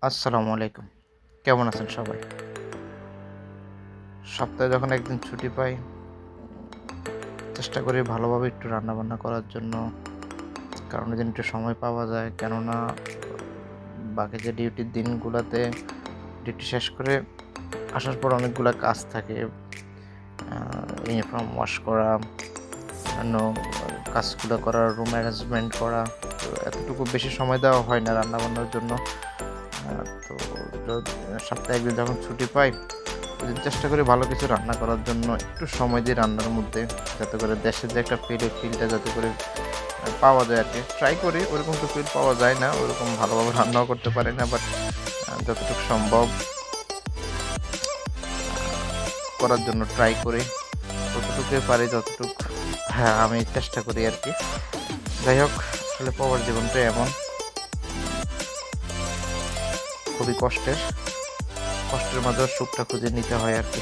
আসসালামু আলাইকুম। কেমন আছেন সবাই? সপ্তাহে যখন একদিন ছুটি পাই, চেষ্টা করি ভালোভাবে একটু রান্নাবান্না করার জন্য। কারণ ওইদিন একটু সময় পাওয়া যায়। কেননা বাকি যে ডিউটির দিনগুলাতে ডিউটি শেষ করে আসার পর অনেকগুলা কাজ থাকে। ইউনিফর্ম ওয়াশ করা, অন্য কাজগুলো করা, রুম অ্যারেঞ্জমেন্ট করা। তো এতটুকু বেশি সময় দেওয়া হয় না রান্নাবান্নার জন্য। তো সপ্তাহে একদিন যখন ছুটি পাই, ওইদিন চেষ্টা করি ভালো কিছু রান্না করার জন্য। একটু সময় দিই রান্নার মধ্যে, যাতে করে দেশের যে একটা ফিলটা যাতে করে পাওয়া যায় আরকি। ট্রাই করি, ওরকম তো ফিল পাওয়া যায় না। ওরকম ভালোভাবে রান্নাও করতে পারি না। বাট যতটুকু সম্ভব করার জন্য ট্রাই করি। যতটুকুই পারি ততটুক হ্যাঁ, আমি চেষ্টা করি আরকি। যাই হোক, আসলে প্রবাস জীবনটাই এমন। খুবই কষ্টের। কষ্টের মাঝেও সুখটা খুঁজে নিতে হয় আরকি।